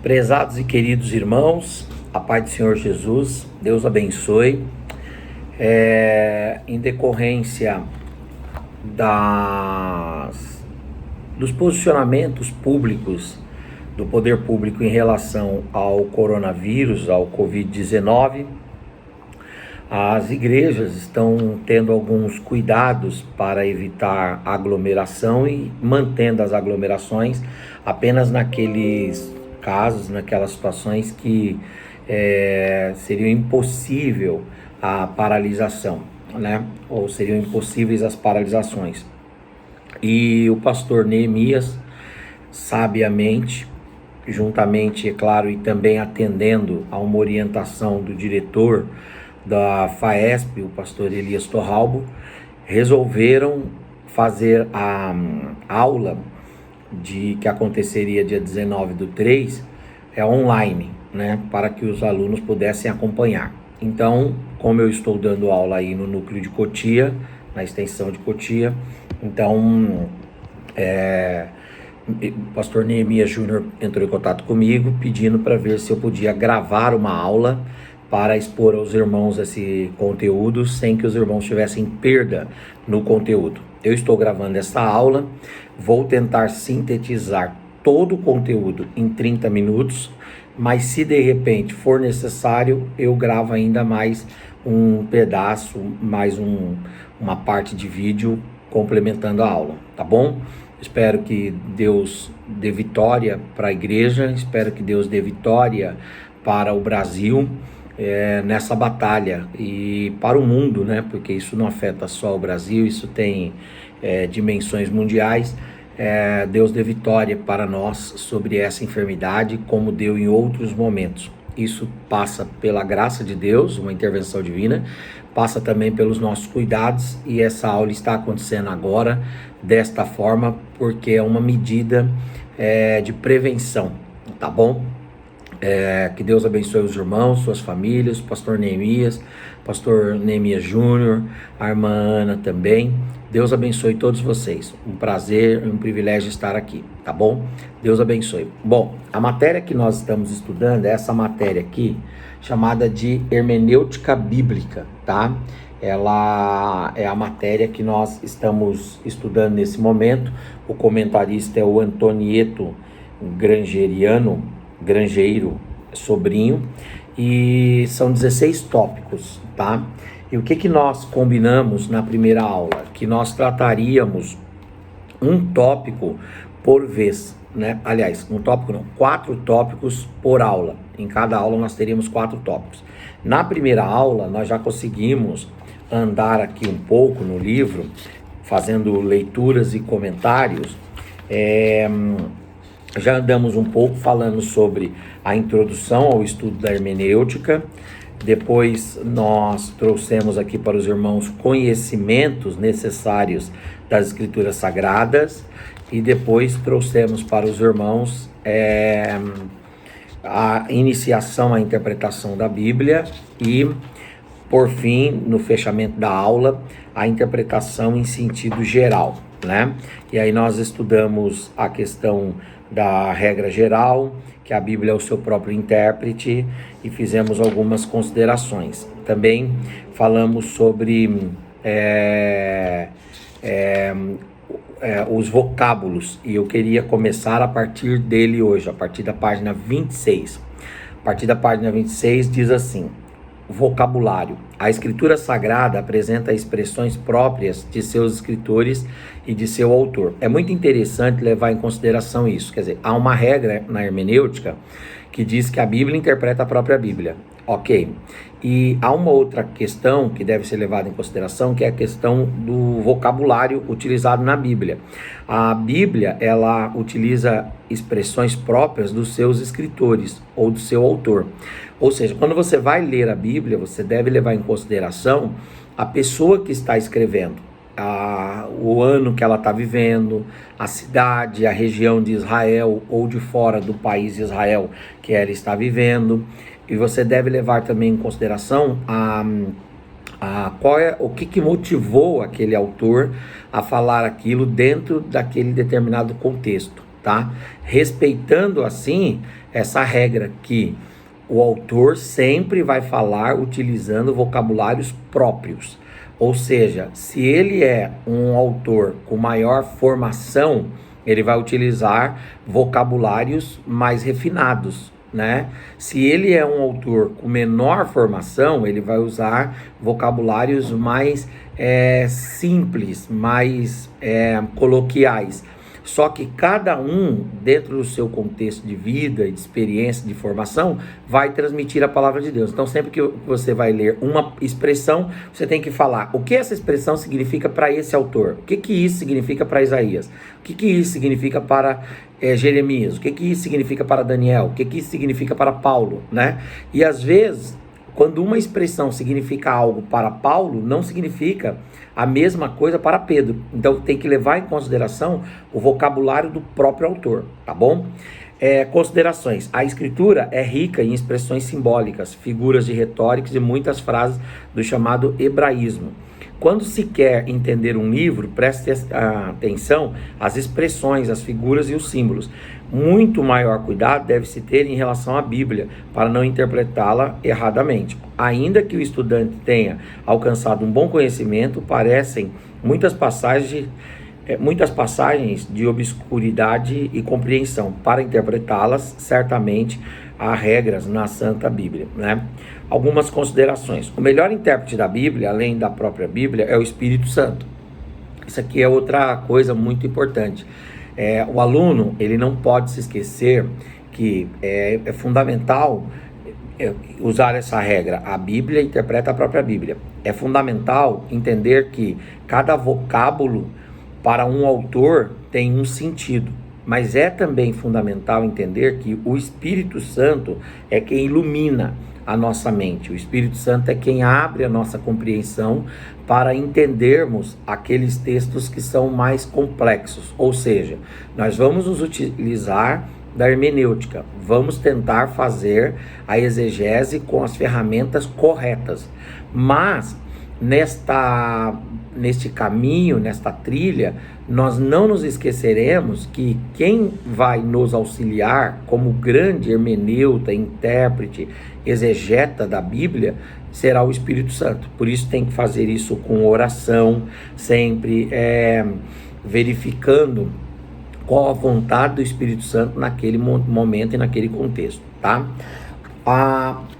Prezados e queridos irmãos, a paz do Senhor Jesus, Deus abençoe. Em decorrência dos posicionamentos públicos do poder público em relação ao coronavírus, ao Covid-19, as igrejas estão tendo alguns cuidados para evitar aglomeração e mantendo as aglomerações apenas naqueles casos, naquelas situações que seriam impossível a paralisação, né? Ou seriam impossíveis as paralisações. E o pastor Neemias, sabiamente, juntamente, é claro, e também atendendo a uma orientação do diretor da FAESP, o pastor Elias Torralbo, resolveram fazer a aula que aconteceria dia 19/3, online, né, para que os alunos pudessem acompanhar. Então, como eu estou dando aula aí no núcleo de Cotia, na extensão de Cotia, então o pastor Neemias Júnior entrou em contato comigo pedindo para ver se eu podia gravar uma aula para expor aos irmãos esse conteúdo sem que os irmãos tivessem perda no conteúdo. Eu estou gravando essa aula, vou tentar sintetizar todo o conteúdo em 30 minutos, mas se de repente for necessário, eu gravo ainda mais um pedaço, mais uma parte de vídeo complementando a aula, tá bom? Espero que Deus dê vitória para a igreja, espero que Deus dê vitória para o Brasil nessa batalha e para o mundo, né? Porque isso não afeta só o Brasil, isso tem dimensões mundiais. Deus dê vitória para nós sobre essa enfermidade, como deu em outros momentos. Isso passa pela graça de Deus, uma intervenção divina, passa também pelos nossos cuidados, e essa aula está acontecendo agora desta forma, porque é uma medida de prevenção, tá bom? Que Deus abençoe os irmãos, suas famílias, pastor Neemias Júnior, a irmã Ana também. Deus abençoe todos vocês. Um prazer, um privilégio estar aqui, tá bom? Deus abençoe. Bom, a matéria que nós estamos estudando é essa matéria aqui, chamada de hermenêutica bíblica, tá? Ela é a matéria que nós estamos estudando nesse momento. O comentarista é o Antonieto Grangeiro Sobrinho, e são 16 tópicos, tá? E o que nós combinamos na primeira aula? Que nós trataríamos um tópico por vez, né? Aliás, um tópico não, 4 tópicos por aula. Em cada aula nós teríamos 4 tópicos. Na primeira aula nós já conseguimos andar aqui um pouco no livro, fazendo leituras e comentários. Já andamos um pouco falando sobre a introdução ao estudo da hermenêutica. Depois nós trouxemos aqui para os irmãos conhecimentos necessários das escrituras sagradas, e depois trouxemos para os irmãos a iniciação à interpretação da Bíblia, e por fim, no fechamento da aula, a interpretação em sentido geral, né? E aí nós estudamos a questão da regra geral, que a Bíblia é o seu próprio intérprete, e fizemos algumas considerações. Também falamos sobre os vocábulos, e eu queria começar a partir dele hoje, a partir da página 26. A partir da página 26 diz assim: vocabulário. A Escritura Sagrada apresenta expressões próprias de seus escritores e de seu autor. É muito interessante levar em consideração isso. Quer dizer, há uma regra na hermenêutica que diz que a Bíblia interpreta a própria Bíblia. Ok. E há uma outra questão que deve ser levada em consideração, que é a questão do vocabulário utilizado na Bíblia. A Bíblia, ela utiliza expressões próprias dos seus escritores ou do seu autor. Ou seja, quando você vai ler a Bíblia, você deve levar em consideração a pessoa que está escrevendo, o ano que ela está vivendo, a cidade, a região de Israel ou de fora do país de Israel que ela está vivendo. E você deve levar também em consideração o que motivou aquele autor a falar aquilo dentro daquele determinado contexto, tá? Respeitando assim essa regra que o autor sempre vai falar utilizando vocabulários próprios. Ou seja, se ele é um autor com maior formação, ele vai utilizar vocabulários mais refinados, né? Se ele é um autor com menor formação, ele vai usar vocabulários mais simples, mais coloquiais. Só que cada um, dentro do seu contexto de vida, de experiência, de formação, vai transmitir a palavra de Deus. Então, sempre que você vai ler uma expressão, você tem que falar o que essa expressão significa para esse autor. O que isso significa para Isaías? O que isso significa para Jeremias? O que isso significa para Daniel? O que isso significa para Paulo, né? E às vezes, quando uma expressão significa algo para Paulo, não significa a mesma coisa para Pedro. Então tem que levar em consideração o vocabulário do próprio autor, tá bom? Considerações. A escritura é rica em expressões simbólicas, figuras de retórica e muitas frases do chamado hebraísmo. Quando se quer entender um livro, preste atenção às expressões, às figuras e os símbolos. Muito maior cuidado deve-se ter em relação à Bíblia, para não interpretá-la erradamente. Ainda que o estudante tenha alcançado um bom conhecimento, parecem muitas passagens de obscuridade e compreensão. Para interpretá-las, certamente há regras na Santa Bíblia, né? Algumas considerações. O melhor intérprete da Bíblia, além da própria Bíblia, é o Espírito Santo. Isso aqui é outra coisa muito importante. O aluno, ele não pode se esquecer que é fundamental usar essa regra. A Bíblia interpreta a própria Bíblia. É fundamental entender que cada vocábulo para um autor tem um sentido. Mas é também fundamental entender que o Espírito Santo é quem ilumina a nossa mente. O Espírito Santo é quem abre a nossa compreensão para entendermos aqueles textos que são mais complexos. Ou seja, nós vamos nos utilizar da hermenêutica, vamos tentar fazer a exegese com as ferramentas corretas. Mas neste caminho, nesta trilha, nós não nos esqueceremos que quem vai nos auxiliar como grande hermeneuta, intérprete, exegeta da Bíblia, será o Espírito Santo. Por isso tem que fazer isso com oração, sempre verificando qual a vontade do Espírito Santo naquele momento e naquele contexto, tá?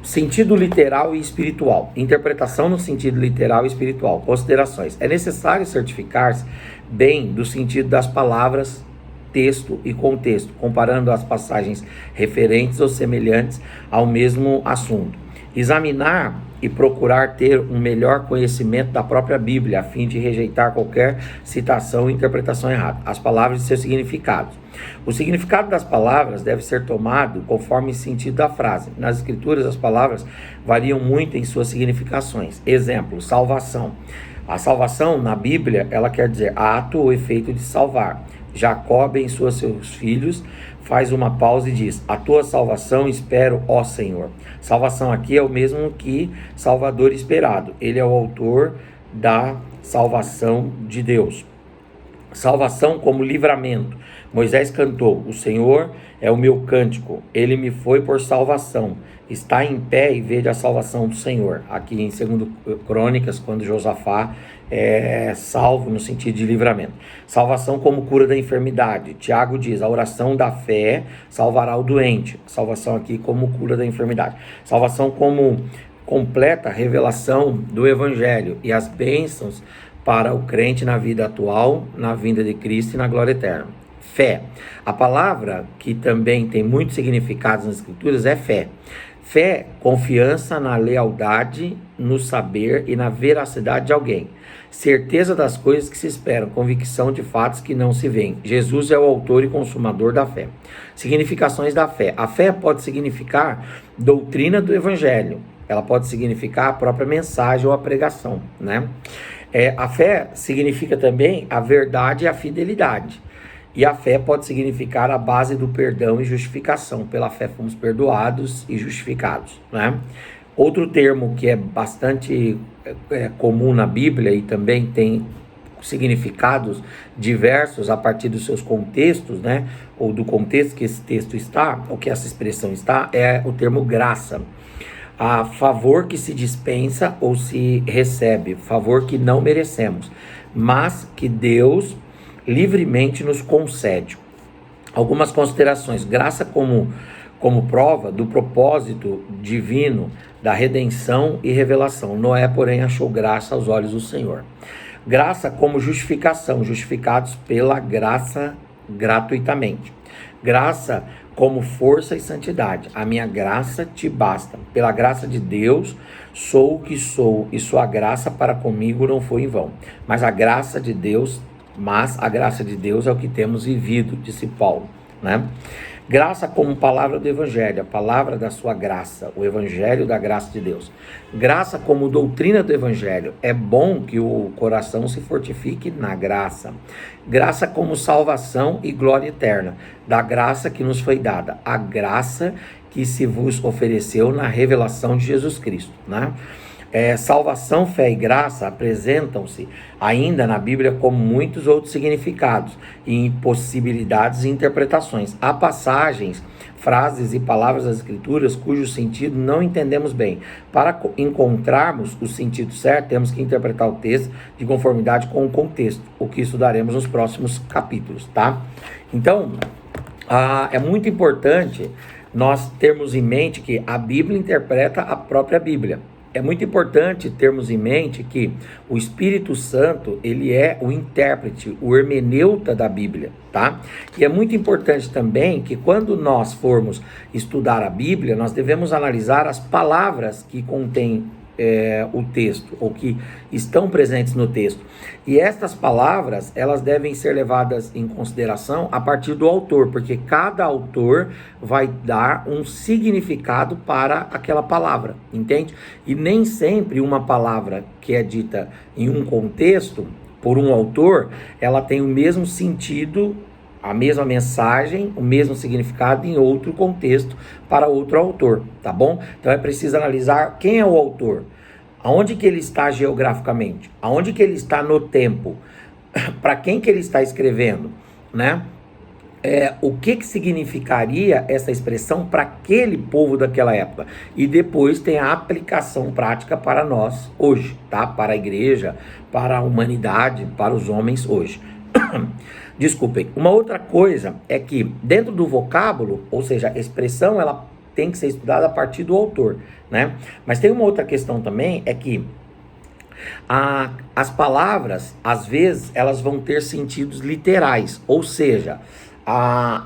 Sentido literal e espiritual. Interpretação no sentido literal e espiritual. Considerações. É necessário certificar-se bem do sentido das palavras, texto e contexto, comparando as passagens referentes ou semelhantes ao mesmo assunto. Examinar e procurar ter um melhor conhecimento da própria Bíblia, a fim de rejeitar qualquer citação ou interpretação errada. As palavras e seus significados. O significado das palavras deve ser tomado conforme o sentido da frase. Nas Escrituras, as palavras variam muito em suas significações. Exemplo, salvação. A salvação, na Bíblia, ela quer dizer ato ou efeito de salvar. Jacó abençoa seus filhos, faz uma pausa e diz: a tua salvação espero, ó Senhor. Salvação aqui é o mesmo que Salvador esperado. Ele é o autor da salvação de Deus. Salvação como livramento. Moisés cantou: o Senhor é o meu cântico, ele me foi por salvação. Está em pé e vede a salvação do Senhor. Aqui em 2 Crônicas, quando Josafá é salvo no sentido de livramento. Salvação como cura da enfermidade. Tiago diz: a oração da fé salvará o doente. Salvação aqui como cura da enfermidade. Salvação como completa revelação do Evangelho e as bênçãos para o crente na vida atual, na vinda de Cristo e na glória eterna. Fé. A palavra que também tem muitos significados nas Escrituras é fé. Fé, confiança na lealdade, no saber e na veracidade de alguém. Certeza das coisas que se esperam, convicção de fatos que não se veem. Jesus é o autor e consumador da fé. Significações da fé. A fé pode significar doutrina do Evangelho. Ela pode significar a própria mensagem ou a pregação, né? A fé significa também a verdade e a fidelidade. E a fé pode significar a base do perdão e justificação. Pela fé fomos perdoados e justificados, né? Outro termo que é bastante comum na Bíblia e também tem significados diversos a partir dos seus contextos, né? Ou do contexto que esse texto está, ou que essa expressão está, é o termo graça. A favor que se dispensa ou se recebe, favor que não merecemos, mas que Deus livremente nos concede. Algumas considerações. Graça como prova do propósito divino da redenção e revelação. Noé, porém, achou graça aos olhos do Senhor. Graça como justificação, justificados pela graça gratuitamente. Graça como força e santidade. A minha graça te basta. Pela graça de Deus, sou o que sou, e sua graça para comigo não foi em vão. Mas a graça de Deus é o que temos vivido, disse Paulo, né? Graça como palavra do Evangelho, a palavra da sua graça, o Evangelho da graça de Deus. Graça como doutrina do Evangelho, é bom que o coração se fortifique na graça. Graça como salvação e glória eterna, da graça que nos foi dada, a graça que se vos ofereceu na revelação de Jesus Cristo, né? Salvação, fé e graça apresentam-se ainda na Bíblia como muitos outros significados e possibilidades e interpretações. Há passagens, frases e palavras das Escrituras cujo sentido não entendemos bem. Para encontrarmos o sentido certo, temos que interpretar o texto de conformidade com o contexto, o que estudaremos nos próximos capítulos, tá? Então, é muito importante nós termos em mente que a Bíblia interpreta a própria Bíblia. É muito importante termos em mente que o Espírito Santo, ele é o intérprete, o hermeneuta da Bíblia, tá? E é muito importante também que quando nós formos estudar a Bíblia, nós devemos analisar as palavras que contém o texto, ou que estão presentes no texto. E estas palavras, elas devem ser levadas em consideração a partir do autor, porque cada autor vai dar um significado para aquela palavra, entende? E nem sempre uma palavra que é dita em um contexto, por um autor, ela tem o mesmo sentido, a mesma mensagem, o mesmo significado em outro contexto para outro autor, tá bom? Então é preciso analisar quem é o autor, aonde que ele está geograficamente, aonde que ele está no tempo, para quem que ele está escrevendo, né? O que significaria essa expressão para aquele povo daquela época. E depois tem a aplicação prática para nós hoje, tá? Para a igreja, para a humanidade, para os homens hoje. Desculpem. Uma outra coisa é que dentro do vocábulo, ou seja, a expressão, ela tem que ser estudada a partir do autor, né? Mas tem uma outra questão também, é que as palavras, às vezes, elas vão ter sentidos literais, ou seja,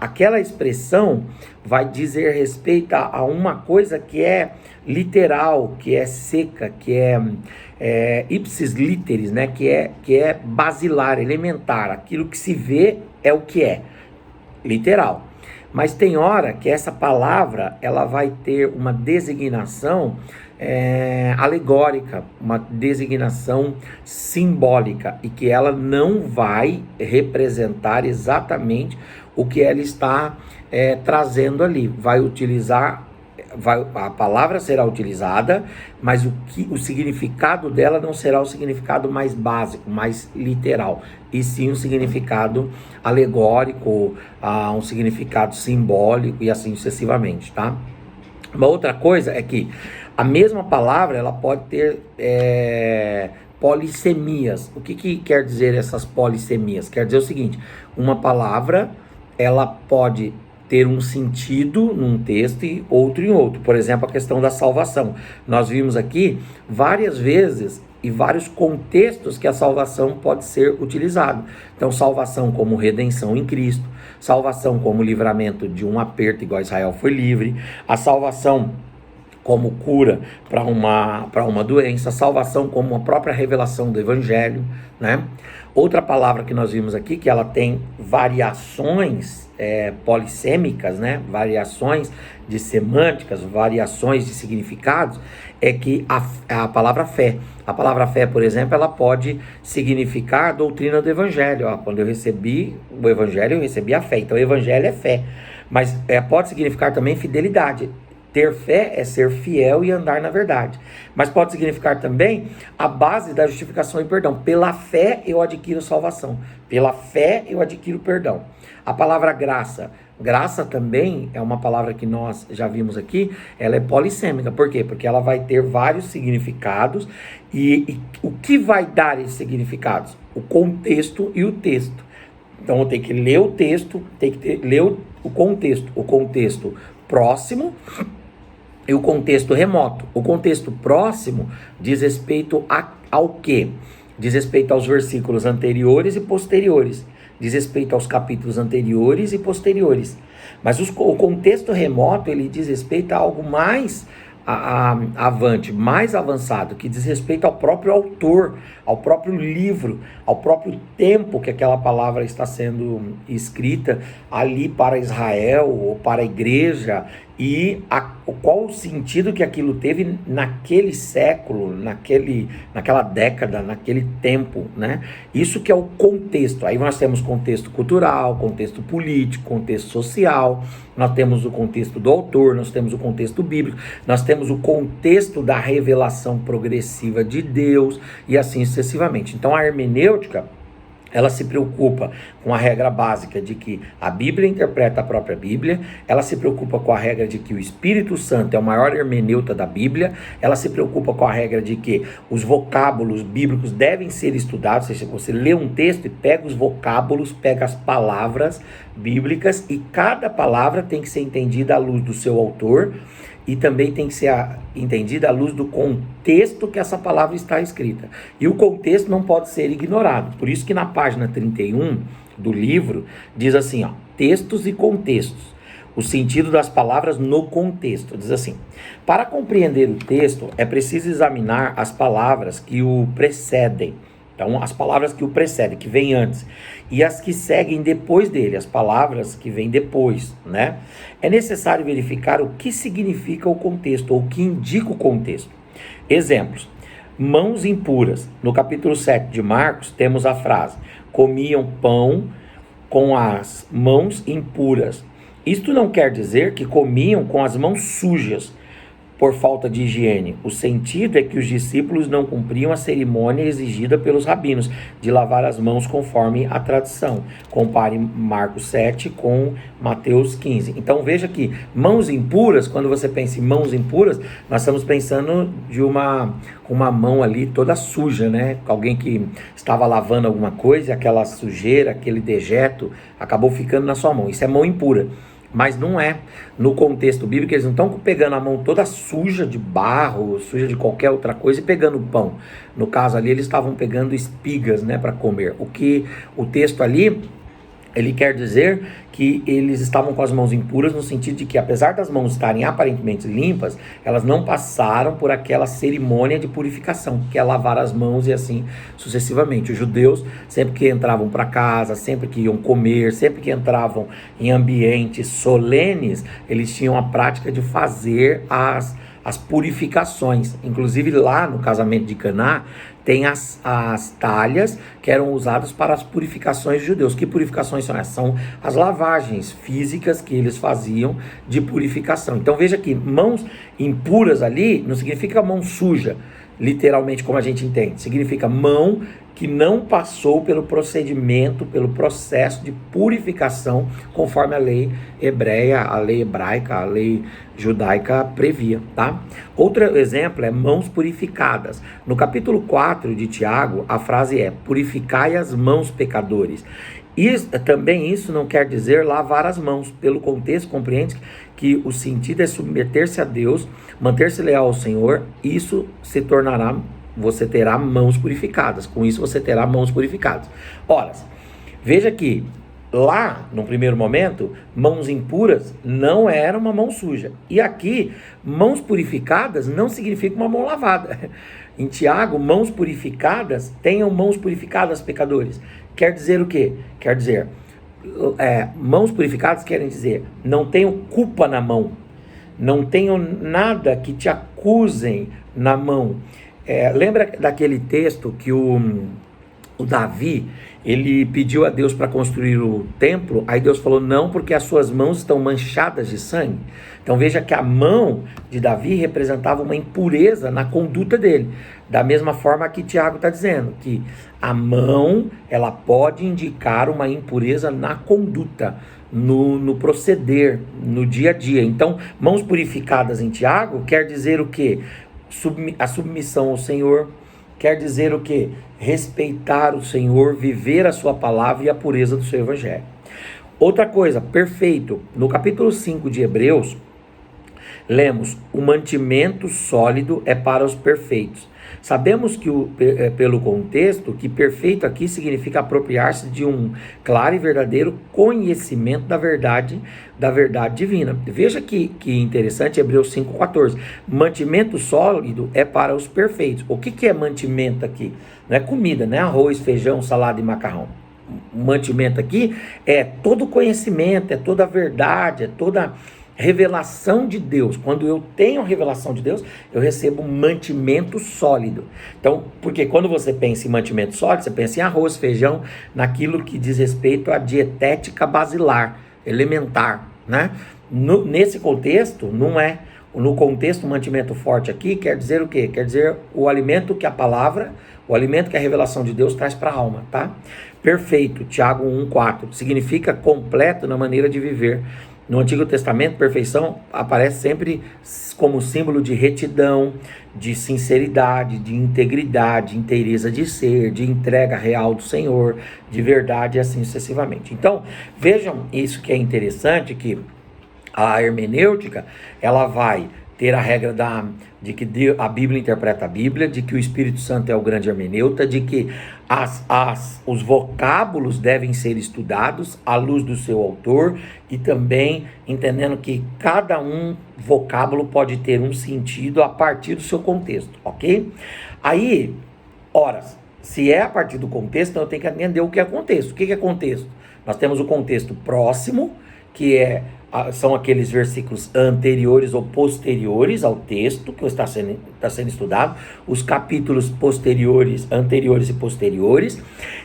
aquela expressão vai dizer respeito a uma coisa que é literal, que é seca, que é ipsis literis, né? Que é basilar, elementar. Aquilo que se vê é o que é, literal. Mas tem hora que essa palavra, ela vai ter uma designação alegórica, uma designação simbólica, e que ela não vai representar exatamente o que ela está trazendo ali. A palavra será utilizada, mas o significado dela não será o significado mais básico, mais literal, e sim um significado alegórico, um significado simbólico e assim sucessivamente, tá? Uma outra coisa é que a mesma palavra, ela pode ter polissemias. O que quer dizer essas polissemias? Quer dizer o seguinte: uma palavra, ela pode ter um sentido num texto e outro em outro. Por exemplo, a questão da salvação. Nós vimos aqui várias vezes e vários contextos que a salvação pode ser utilizada. Então, salvação como redenção em Cristo, salvação como livramento de um aperto igual Israel foi livre, a salvação como cura para uma doença, salvação como a própria revelação do Evangelho, né? Outra palavra que nós vimos aqui, que ela tem variações polissêmicas, né? Variações de semânticas, variações de significados, é que a palavra fé. A palavra fé, por exemplo, ela pode significar a doutrina do Evangelho. Quando eu recebi o Evangelho, eu recebi a fé. Então, o Evangelho é fé. Mas pode significar também fidelidade. Ter fé é ser fiel e andar na verdade. Mas pode significar também a base da justificação e perdão. Pela fé eu adquiro salvação. Pela fé eu adquiro perdão. A palavra graça. Graça também é uma palavra que nós já vimos aqui, ela é polissêmica. Por quê? Porque ela vai ter vários significados e o que vai dar esses significados? O contexto e o texto. Então eu tenho que ler o texto, ler o contexto próximo e o contexto remoto. O contexto próximo diz respeito ao quê? Diz respeito aos versículos anteriores e posteriores. Diz respeito aos capítulos anteriores e posteriores. Mas o contexto remoto, ele diz respeito a algo mais avante, mais avançado, que diz respeito ao próprio autor, ao próprio livro, ao próprio tempo que aquela palavra está sendo escrita ali para Israel ou para a igreja e qual o sentido que aquilo teve naquele século, naquela década, naquele tempo, né? Isso que é o contexto. Aí nós temos contexto cultural, contexto político, contexto social, nós temos o contexto do autor, nós temos o contexto bíblico, nós temos o contexto da revelação progressiva de Deus e assim sucessivamente. Então a hermenêutica, ela se preocupa com a regra básica de que a Bíblia interpreta a própria Bíblia, ela se preocupa com a regra de que o Espírito Santo é o maior hermeneuta da Bíblia, ela se preocupa com a regra de que os vocábulos bíblicos devem ser estudados, ou seja, você lê um texto e pega os vocábulos, pega as palavras bíblicas e cada palavra tem que ser entendida à luz do seu autor, e também tem que ser entendida à luz do contexto que essa palavra está escrita. E o contexto não pode ser ignorado. Por isso que na página 31 do livro diz assim, ó, textos e contextos. O sentido das palavras no contexto. Diz assim, para compreender o texto é preciso examinar as palavras que o precedem. Então, as palavras que o precedem, que vêm antes, e as que seguem depois dele, as palavras que vêm depois, né? É necessário verificar o que significa o contexto, ou o que indica o contexto. Exemplos, mãos impuras. No capítulo 7 de Marcos, temos a frase, comiam pão com as mãos impuras. Isto não quer dizer que comiam com as mãos sujas, por falta de higiene. O sentido é que os discípulos não cumpriam a cerimônia exigida pelos rabinos, de lavar as mãos conforme a tradição. Compare Marcos 7 com Mateus 15. Então veja que mãos impuras, quando você pensa em mãos impuras, nós estamos pensando de uma mão ali toda suja, né? Alguém que estava lavando alguma coisa e aquela sujeira, aquele dejeto, acabou ficando na sua mão. Isso é mão impura. Mas não é. No contexto bíblico, eles não estão pegando a mão toda suja de barro, suja de qualquer outra coisa e pegando pão. No caso ali, eles estavam pegando espigas, né, para comer. O que o texto ali, ele quer dizer que eles estavam com as mãos impuras no sentido de que, apesar das mãos estarem aparentemente limpas, elas não passaram por aquela cerimônia de purificação, que é lavar as mãos e assim sucessivamente. Os judeus, sempre que entravam para casa, sempre que iam comer, sempre que entravam em ambientes solenes, eles tinham a prática de fazer as purificações. Inclusive lá no casamento de Caná, tem as talhas que eram usadas para as purificações de judeus. Que purificações são essas? São as lavagens físicas que eles faziam de purificação. Então veja que mãos impuras ali não significa mão suja, literalmente como a gente entende. Significa mão que não passou pelo procedimento, pelo processo de purificação, conforme a lei hebreia, a lei hebraica, a lei judaica previa, tá? Outro exemplo é mãos purificadas. No capítulo 4 de Tiago, a frase é, purificai as mãos, pecadores. Também isso não quer dizer lavar as mãos. Pelo contexto, compreende que o sentido é submeter-se a Deus, manter-se leal ao Senhor, isso se tornará, você terá mãos purificadas. Com isso você terá mãos purificadas. Ora, veja que lá, no primeiro momento, mãos impuras não era uma mão suja. E aqui, mãos purificadas não significa uma mão lavada. Em Tiago, mãos purificadas, tenham mãos purificadas, pecadores. Quer dizer o quê? Quer dizer, mãos purificadas querem dizer, não tenho culpa na mão, não tenho nada que te acusem na mão. Lembra daquele texto que o Davi, ele pediu a Deus para construir o templo, aí Deus falou não, porque as suas mãos estão manchadas de sangue. Então veja que a mão de Davi representava uma impureza na conduta dele. Da mesma forma que Tiago está dizendo, que a mão, ela pode indicar uma impureza na conduta, no proceder, no dia a dia. Então, mãos purificadas em Tiago quer dizer o quê? A submissão ao Senhor, quer dizer o quê? Respeitar o Senhor, viver a sua palavra e a pureza do seu evangelho. Outra coisa, perfeito. No capítulo 5 de Hebreus, lemos, o mantimento sólido é para os perfeitos. Sabemos que pelo contexto, que perfeito aqui significa apropriar-se de um claro e verdadeiro conhecimento da verdade divina. Veja que interessante, Hebreus 5,14. Mantimento sólido é para os perfeitos. O que é mantimento aqui? Não é comida, não é arroz, feijão, salada e macarrão. Mantimento aqui é todo conhecimento, é toda a verdade, é toda revelação de Deus. Quando eu tenho a revelação de Deus, eu recebo mantimento sólido. Então, porque quando você pensa em mantimento sólido, você pensa em arroz, feijão, naquilo que diz respeito à dietética basilar, elementar, né? Nesse contexto, não é. No contexto, o mantimento forte aqui quer dizer o quê? Quer dizer o alimento que a palavra, o alimento que a revelação de Deus traz para a alma, tá? Perfeito, Tiago 1,4, significa completo na maneira de viver. No Antigo Testamento, perfeição aparece sempre como símbolo de retidão, de sinceridade, de integridade, inteireza de ser, de entrega real do Senhor, de verdade e assim sucessivamente. Então, vejam isso que é interessante, que a hermenêutica, ela vai ter a regra de que a Bíblia interpreta a Bíblia, de que o Espírito Santo é o grande hermeneuta, de que os vocábulos devem ser estudados à luz do seu autor e também entendendo que cada vocábulo pode ter um sentido a partir do seu contexto, ok? Aí, ora, se é a partir do contexto, então eu tenho que entender o que é contexto. O que é contexto? Nós temos o contexto próximo, que são aqueles versículos anteriores ou posteriores ao texto que está sendo estudado, os capítulos anteriores e posteriores,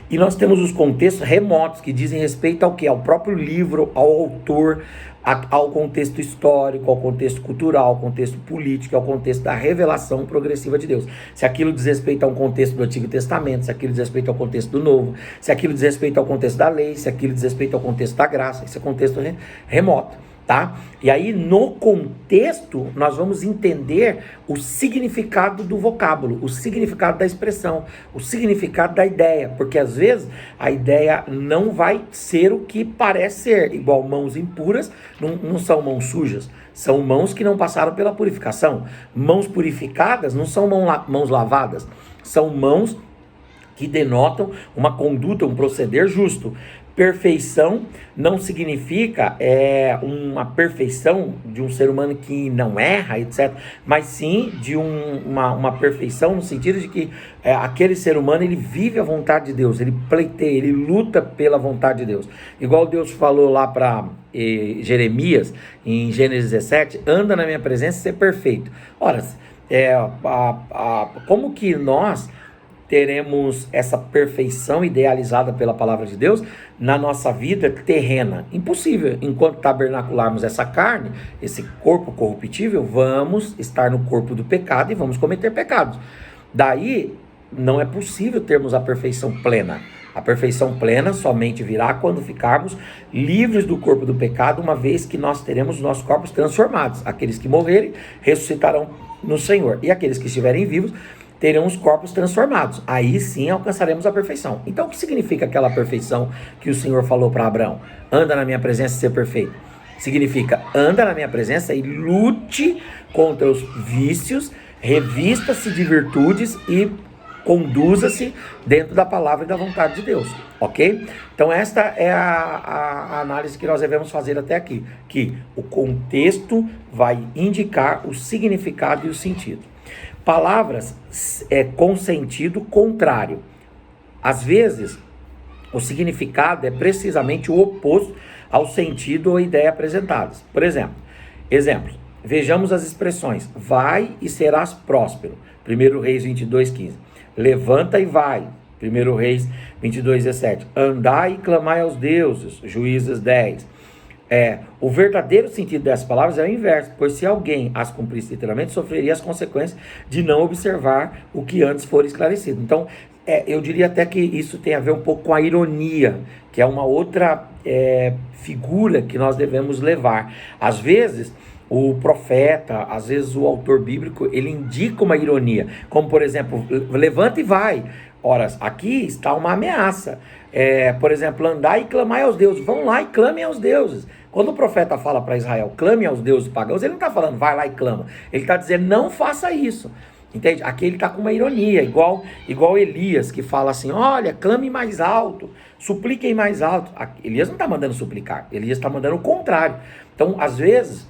e nós temos os contextos remotos, que dizem respeito ao quê? Ao próprio livro, ao autor, ao contexto histórico, ao contexto cultural, ao contexto político, ao contexto da revelação progressiva de Deus. Se aquilo diz respeito a um contexto do Antigo Testamento, se aquilo diz respeito ao contexto do Novo, se aquilo diz respeito ao contexto da lei, se aquilo diz respeito ao contexto da graça, esse é contexto remoto, tá? E aí, no contexto, nós vamos entender o significado do vocábulo, o significado da expressão, o significado da ideia, porque às vezes a ideia não vai ser o que parece ser, igual mãos impuras, não são mãos sujas, são mãos que não passaram pela purificação. Mãos purificadas não são mãos lavadas, são mãos que denotam uma conduta, um proceder justo. Perfeição não significa uma perfeição de um ser humano que não erra, etc. Mas sim de uma perfeição no sentido de que aquele ser humano, ele vive a vontade de Deus, ele pleiteia, ele luta pela vontade de Deus. Igual Deus falou lá para Jeremias, em Gênesis 17, anda na minha presença e ser perfeito. Ora, como que nós teremos essa perfeição idealizada pela palavra de Deus na nossa vida terrena? Impossível. Enquanto tabernacularmos essa carne, esse corpo corruptível, vamos estar no corpo do pecado e vamos cometer pecados. Daí, não é possível termos a perfeição plena. A perfeição plena somente virá quando ficarmos livres do corpo do pecado, uma vez que nós teremos nossos corpos transformados. Aqueles que morrerem ressuscitarão no Senhor, e aqueles que estiverem vivos terão os corpos transformados. Aí sim alcançaremos a perfeição. Então, o que significa aquela perfeição que o Senhor falou para Abraão? Anda na minha presença e ser perfeito. Significa, anda na minha presença e lute contra os vícios, revista-se de virtudes e conduza-se dentro da palavra e da vontade de Deus, ok? Então esta é a análise que nós devemos fazer até aqui, que o contexto vai indicar o significado e o sentido. Palavras com sentido contrário. Às vezes, o significado é precisamente o oposto ao sentido ou ideia apresentadas. Por exemplo, vejamos as expressões: vai e serás próspero, 1 Reis 22:15. Levanta e vai, 1 Reis 22:17. Andai e clamai aos deuses, Juízes 10. O verdadeiro sentido dessas palavras é o inverso, pois se alguém as cumprisse literalmente, sofreria as consequências de não observar o que antes for esclarecido. Então, eu diria até que isso tem a ver um pouco com a ironia, que é uma outra figura que nós devemos levar. Às vezes, o profeta, às vezes o autor bíblico, ele indica uma ironia, como por exemplo, levanta e vai. Ora, aqui está uma ameaça. Por exemplo, andai e clamai aos deuses. Vão lá e clamem aos deuses. Quando o profeta fala para Israel, clame aos deuses pagãos, ele não está falando, vai lá e clama. Ele está dizendo, não faça isso. Entende? Aqui ele está com uma ironia, igual Elias, que fala assim, olha, clame mais alto, supliquem mais alto. Elias não está mandando suplicar, Elias está mandando o contrário. Então, às vezes,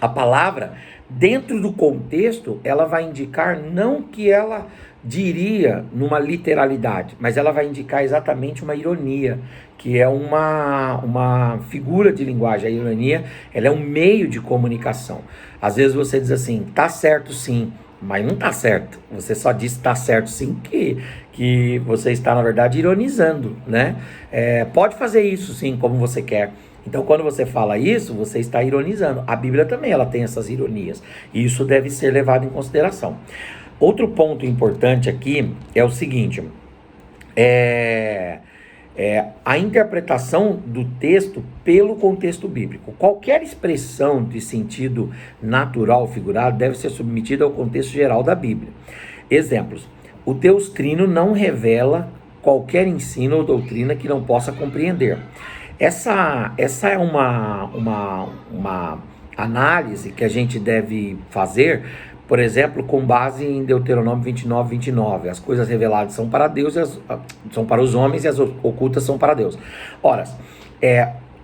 a palavra, dentro do contexto, ela vai indicar não que ela diria numa literalidade, mas ela vai indicar exatamente uma ironia, que é uma figura de linguagem. A ironia, ela é um meio de comunicação. Às vezes você diz assim, tá certo sim, mas não tá certo. Você só disse tá certo sim que você está, na verdade, ironizando, né? Pode fazer isso sim, como você quer. Então, quando você fala isso, você está ironizando. A Bíblia também, ela tem essas ironias. E isso deve ser levado em consideração. Outro ponto importante aqui é o seguinte, a interpretação do texto pelo contexto bíblico. Qualquer expressão de sentido natural ou figurado deve ser submetida ao contexto geral da Bíblia. Exemplos: o Deus Trino não revela qualquer ensino ou doutrina que não possa compreender. Essa é uma análise que a gente deve fazer, por exemplo, com base em Deuteronômio 29:29. As coisas reveladas são para Deus, são para os homens, e as ocultas são para Deus. Ora,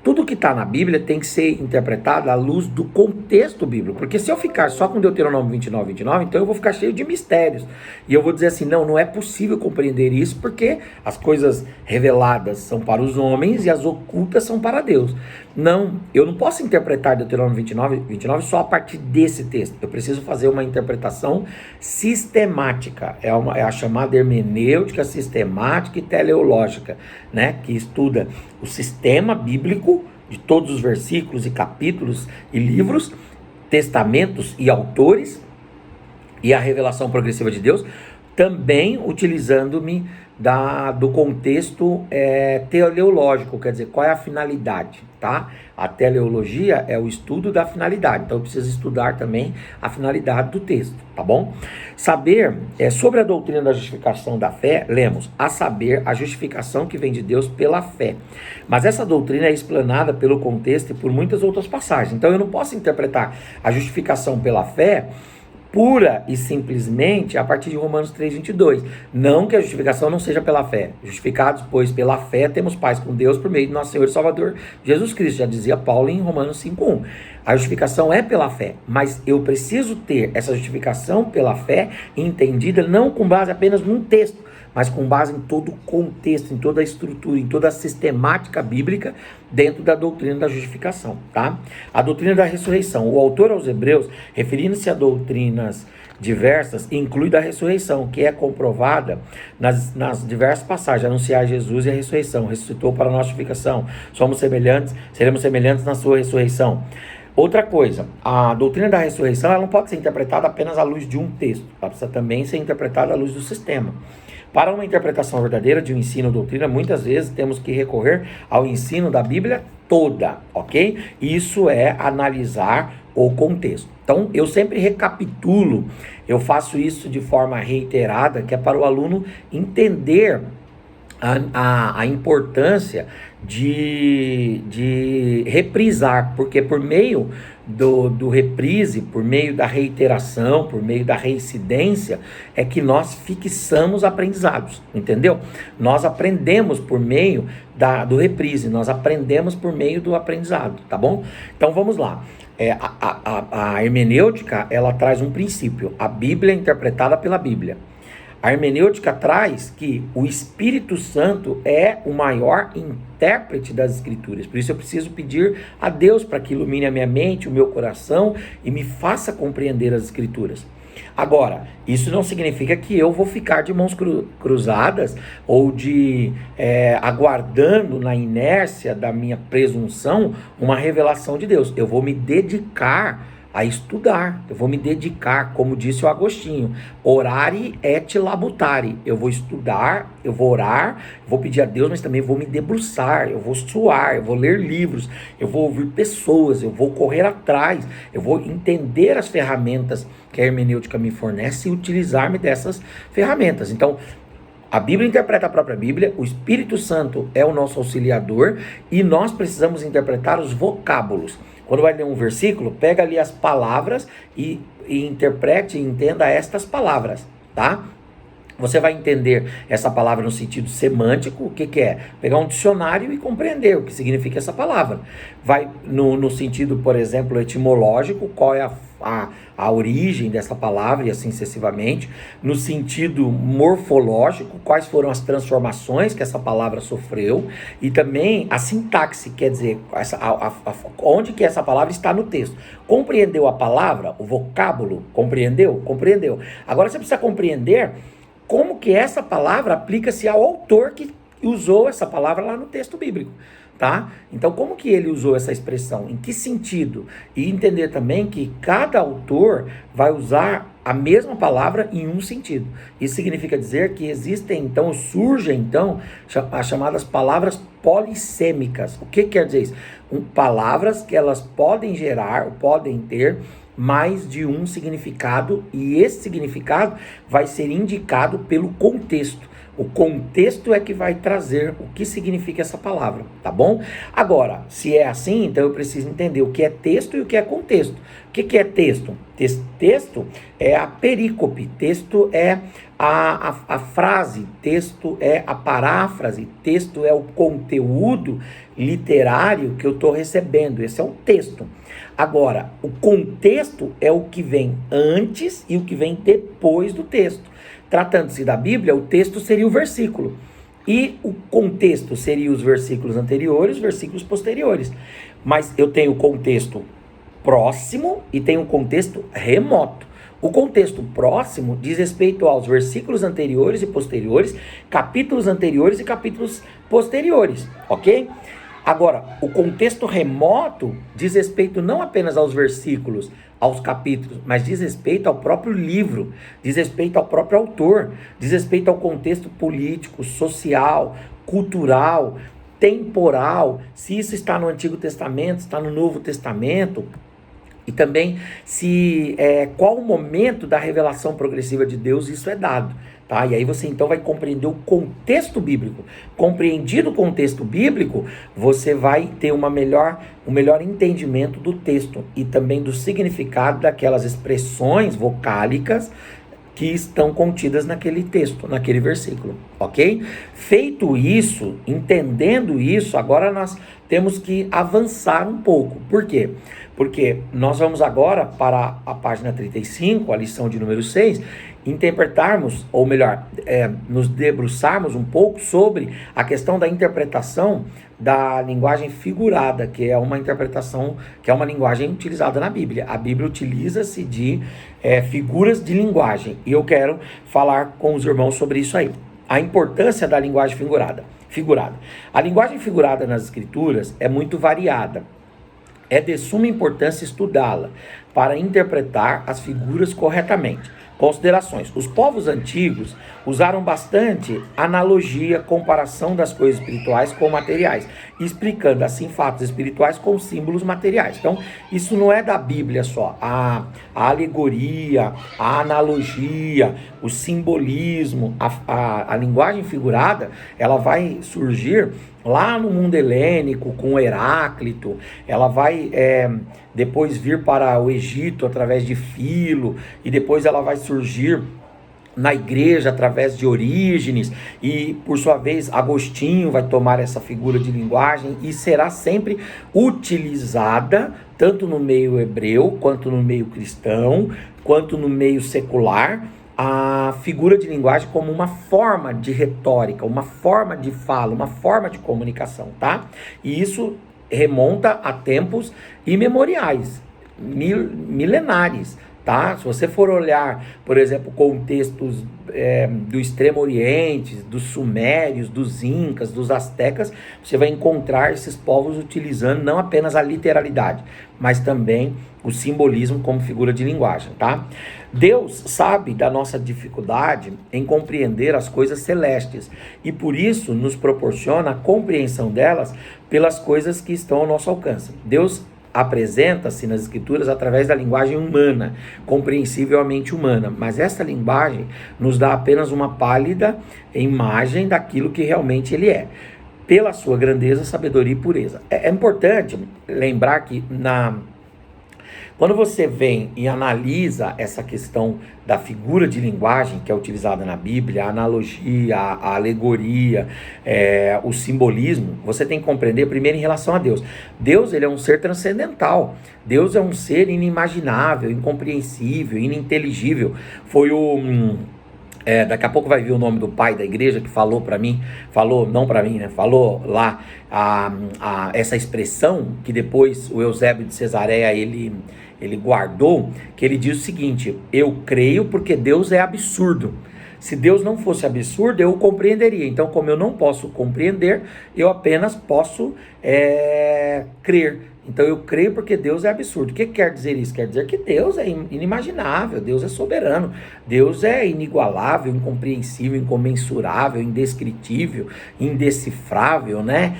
tudo que está na Bíblia tem que ser interpretado à luz do contexto bíblico, porque se eu ficar só com Deuteronômio 29:29, então eu vou ficar cheio de mistérios, e eu vou dizer assim, não é possível compreender isso, porque as coisas reveladas são para os homens e as ocultas são para Deus. Não, eu não posso interpretar Deuteronômio 29 só a partir desse texto. Eu preciso fazer uma interpretação sistemática. É a chamada hermenêutica sistemática e teleológica, né? Que estuda o sistema bíblico de todos os versículos e capítulos e livros, testamentos e autores, e a revelação progressiva de Deus, também utilizando-me do contexto teleológico, quer dizer, qual é a finalidade, tá? A teleologia é o estudo da finalidade, então eu preciso estudar também a finalidade do texto, tá bom? Saber sobre a doutrina da justificação da fé, lemos, a saber, a justificação que vem de Deus pela fé. Mas essa doutrina é explanada pelo contexto e por muitas outras passagens, então eu não posso interpretar a justificação pela fé pura e simplesmente a partir de Romanos 3:22. Não que a justificação não seja pela fé. Justificados, pois, pela fé, temos paz com Deus por meio de nosso Senhor e Salvador Jesus Cristo. Já dizia Paulo em Romanos 5:1. A justificação é pela fé, mas eu preciso ter essa justificação pela fé entendida não com base apenas num texto, mas com base em todo o contexto, em toda a estrutura, em toda a sistemática bíblica dentro da doutrina da justificação, tá? A doutrina da ressurreição. O autor aos Hebreus, referindo-se a doutrinas diversas, inclui da ressurreição, que é comprovada nas diversas passagens, anunciar Jesus e a ressurreição, ressuscitou para a nossa justificação, seremos semelhantes na sua ressurreição. Outra coisa, a doutrina da ressurreição, ela não pode ser interpretada apenas à luz de um texto, ela precisa também ser interpretada à luz do sistema. Para uma interpretação verdadeira de um ensino ou doutrina, muitas vezes temos que recorrer ao ensino da Bíblia toda, ok? Isso é analisar o contexto. Então, eu sempre recapitulo, eu faço isso de forma reiterada, que é para o aluno entender a importância de reprisar, porque por meio do reprise, por meio da reiteração, por meio da reincidência, é que nós fixamos aprendizados, entendeu? Nós aprendemos por meio do reprise, nós aprendemos por meio do aprendizado, tá bom? Então vamos lá. A hermenêutica, ela traz um princípio, a Bíblia é interpretada pela Bíblia. A hermenêutica traz que o Espírito Santo é o maior intérprete das Escrituras. Por isso eu preciso pedir a Deus para que ilumine a minha mente, o meu coração e me faça compreender as Escrituras. Agora, isso não significa que eu vou ficar de mãos cruzadas ou aguardando na inércia da minha presunção uma revelação de Deus. Eu vou me dedicar a estudar, eu vou me dedicar, como disse o Agostinho, orare et labutare. Eu vou estudar, eu vou orar, eu vou pedir a Deus, mas também vou me debruçar, eu vou suar, eu vou ler livros, eu vou ouvir pessoas, eu vou correr atrás, eu vou entender as ferramentas que a hermenêutica me fornece e utilizar-me dessas ferramentas. Então, a Bíblia interpreta a própria Bíblia, o Espírito Santo é o nosso auxiliador e nós precisamos interpretar os vocábulos. Quando vai ler um versículo, pega ali as palavras e interprete e entenda estas palavras, tá? Você vai entender essa palavra no sentido semântico, o que é? Pegar um dicionário e compreender o que significa essa palavra. Vai no sentido, por exemplo, etimológico, qual é a origem dessa palavra e assim sucessivamente. No sentido morfológico, quais foram as transformações que essa palavra sofreu. E também a sintaxe, quer dizer, onde que essa palavra está no texto. Compreendeu a palavra, o vocábulo? Compreendeu? Compreendeu. Agora você precisa compreender como que essa palavra aplica-se ao autor que usou essa palavra lá no texto bíblico, tá? Então, como que ele usou essa expressão? Em que sentido? E entender também que cada autor vai usar a mesma palavra em um sentido. Isso significa dizer que surgem as chamadas palavras polissêmicas. O que quer dizer isso? Palavras que elas podem gerar, ou podem ter mais de um significado, e esse significado vai ser indicado pelo contexto. O contexto é que vai trazer o que significa essa palavra, tá bom? Agora, se é assim, então eu preciso entender o que é texto e o que é contexto. O que é texto? Texto é a perícope, texto é a frase, texto é a paráfrase, texto é o conteúdo literário que eu estou recebendo, esse é o texto. Agora, o contexto é o que vem antes e o que vem depois do texto. Tratando-se da Bíblia, o texto seria o versículo. E o contexto seria os versículos anteriores, os versículos posteriores. Mas eu tenho o contexto próximo e tenho o contexto remoto. O contexto próximo diz respeito aos versículos anteriores e posteriores, capítulos anteriores e capítulos posteriores, ok? Agora, o contexto remoto diz respeito não apenas aos versículos, aos capítulos, mas diz respeito ao próprio livro, diz respeito ao próprio autor, diz respeito ao contexto político, social, cultural, temporal, se isso está no Antigo Testamento, está no Novo Testamento, e também qual o momento da revelação progressiva de Deus isso é dado. Tá? E aí você então vai compreender o contexto bíblico. Compreendido o contexto bíblico, você vai ter um melhor entendimento do texto e também do significado daquelas expressões vocálicas que estão contidas naquele texto, naquele versículo, ok? Feito isso, entendendo isso, agora nós temos que avançar um pouco. Por quê? Porque nós vamos agora para a página 35, a lição de número 6, interpretarmos, ou melhor, nos debruçarmos um pouco sobre a questão da interpretação da linguagem figurada, que é uma interpretação, que é uma linguagem utilizada na Bíblia. A Bíblia utiliza-se de figuras de linguagem, e eu quero falar com os irmãos sobre isso aí. A importância da linguagem figurada. A linguagem figurada nas Escrituras é muito variada. É de suma importância estudá-la para interpretar as figuras corretamente. Considerações. Os povos antigos usaram bastante analogia, comparação das coisas espirituais com materiais, explicando assim fatos espirituais com símbolos materiais. Então, isso não é da Bíblia só. A alegoria, a analogia, o simbolismo, a linguagem figurada, ela vai surgir lá no mundo helênico, com Heráclito. Ela vai depois vir para o Egito através de Filo, e depois ela vai surgir na igreja através de Orígenes, e por sua vez Agostinho vai tomar essa figura de linguagem e será sempre utilizada tanto no meio hebreu, quanto no meio cristão, quanto no meio secular, a figura de linguagem como uma forma de retórica, uma forma de fala, uma forma de comunicação, tá? E isso remonta a tempos imemoriais, milenares, tá? Se você for olhar, por exemplo, contextos do Extremo Oriente, dos Sumérios, dos Incas, dos Astecas, você vai encontrar esses povos utilizando não apenas a literalidade, mas também o simbolismo como figura de linguagem, tá? Deus sabe da nossa dificuldade em compreender as coisas celestes e por isso nos proporciona a compreensão delas pelas coisas que estão ao nosso alcance. Deus apresenta-se nas escrituras através da linguagem humana, compreensível à mente humana, mas esta linguagem nos dá apenas uma pálida imagem daquilo que realmente ele é, pela sua grandeza, sabedoria e pureza. É importante lembrar que quando você vem e analisa essa questão da figura de linguagem que é utilizada na Bíblia, a analogia, a alegoria, o simbolismo, você tem que compreender primeiro em relação a Deus. Deus, ele é um ser transcendental. Deus é um ser inimaginável, incompreensível, ininteligível. Foi daqui a pouco vai vir o nome do pai da igreja que falou lá essa expressão que depois o Eusébio de Cesareia ele guardou, que ele diz o seguinte: eu creio porque Deus é absurdo. Se Deus não fosse absurdo, eu o compreenderia. Então, como eu não posso compreender, eu apenas posso crer. Então, eu creio porque Deus é absurdo. O que quer dizer isso? Quer dizer que Deus é inimaginável, Deus é soberano, Deus é inigualável, incompreensível, incomensurável, indescritível, indecifrável, né?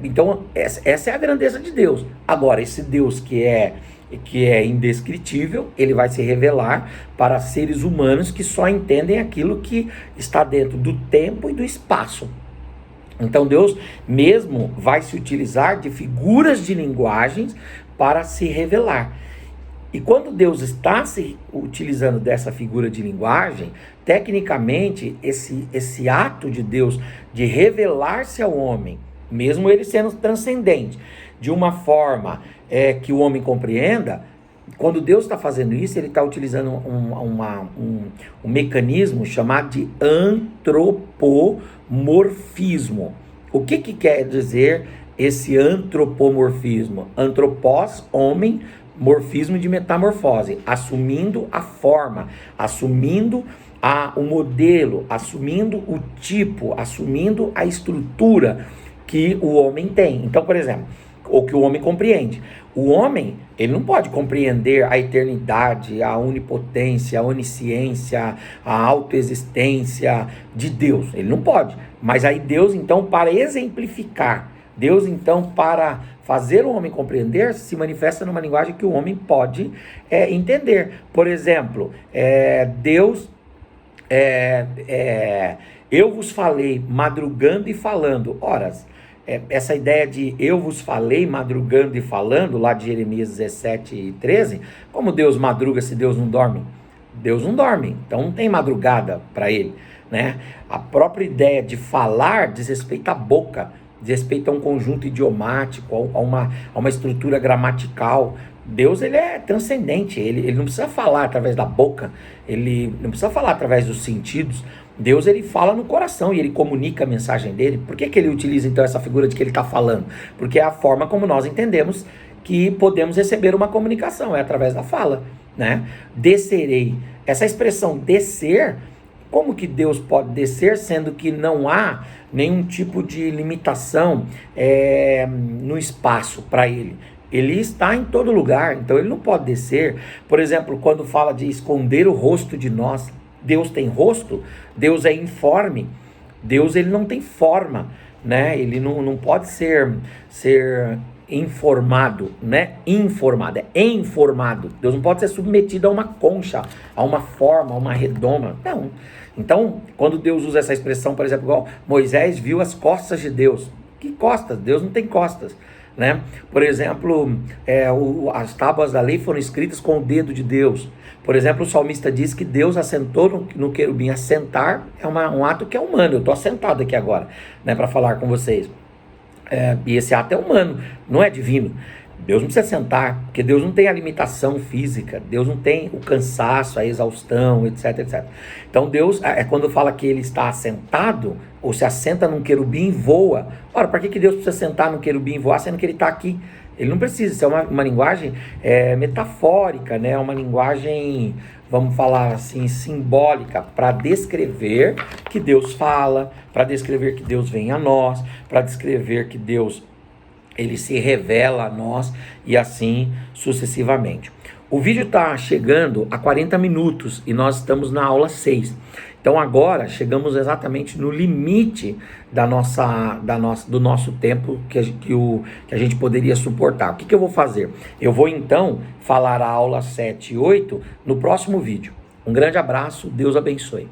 Então, essa é a grandeza de Deus. Agora, esse Deus que é indescritível, ele vai se revelar para seres humanos que só entendem aquilo que está dentro do tempo e do espaço. Então Deus mesmo vai se utilizar de figuras de linguagens para se revelar. E quando Deus está se utilizando dessa figura de linguagem, tecnicamente esse ato de Deus de revelar-se ao homem, mesmo ele sendo transcendente, de uma forma que o homem compreenda, quando Deus está fazendo isso, ele está utilizando um mecanismo chamado de antropomorfismo. O que quer dizer esse antropomorfismo? Antropós, homem, morfismo de metamorfose, assumindo a forma, assumindo o modelo, assumindo o tipo, assumindo a estrutura que o homem tem. Então, por exemplo, o que o homem compreende. O homem, ele não pode compreender a eternidade, a onipotência, a onisciência, a autoexistência de Deus. Ele não pode. Mas aí Deus, então, para exemplificar, Deus, então, para fazer o homem compreender, se manifesta numa linguagem que o homem pode entender. Por exemplo, Deus, eu vos falei madrugando e falando. Ora, essa ideia de eu vos falei madrugando e falando, lá de Jeremias 17 e 13, como Deus madruga se Deus não dorme? Deus não dorme, então não tem madrugada para ele, né? A própria ideia de falar diz respeito à boca, diz respeito a um conjunto idiomático, a uma estrutura gramatical. Deus, ele é transcendente, ele não precisa falar através da boca, ele não precisa falar através dos sentidos. Deus, ele fala no coração e ele comunica a mensagem dele. Por que ele utiliza então essa figura de que ele está falando? Porque é a forma como nós entendemos que podemos receber uma comunicação, é através da fala, né? Descerei, essa expressão descer, como que Deus pode descer, sendo que não há nenhum tipo de limitação no espaço para ele? Ele está em todo lugar, então ele não pode descer. Por exemplo, quando fala de esconder o rosto de nós, Deus tem rosto? Deus é informe? Deus, ele não tem forma, né? Ele não pode ser informado, né? Informado, é informado. Deus não pode ser submetido a uma concha, a uma forma, a uma redoma. Não. Então, quando Deus usa essa expressão, por exemplo, igual Moisés viu as costas de Deus. Que costas? Deus não tem costas, né? Por exemplo, as tábuas da lei foram escritas com o dedo de Deus. Por exemplo, o salmista diz que Deus assentou no querubim. Assentar é um ato que é humano. Eu estou assentado aqui agora, né, para falar com vocês. E esse ato é humano, não é divino. Deus não precisa sentar, porque Deus não tem a limitação física, Deus não tem o cansaço, a exaustão, etc, etc. Então Deus, quando fala que ele está assentado, ou se assenta num querubim e voa. Ora, para que Deus precisa sentar num querubim e voar, sendo que ele está aqui? Ele não precisa ser uma linguagem metafórica, né? Uma linguagem, vamos falar assim, simbólica, para descrever que Deus fala, para descrever que Deus vem a nós, para descrever que Deus ele se revela a nós e assim sucessivamente. O vídeo está chegando a 40 minutos e nós estamos na aula 6. Então agora chegamos exatamente no limite do nosso tempo que a gente poderia suportar. O que eu vou fazer? Eu vou então falar a aula 7 e 8 no próximo vídeo. Um grande abraço, Deus abençoe.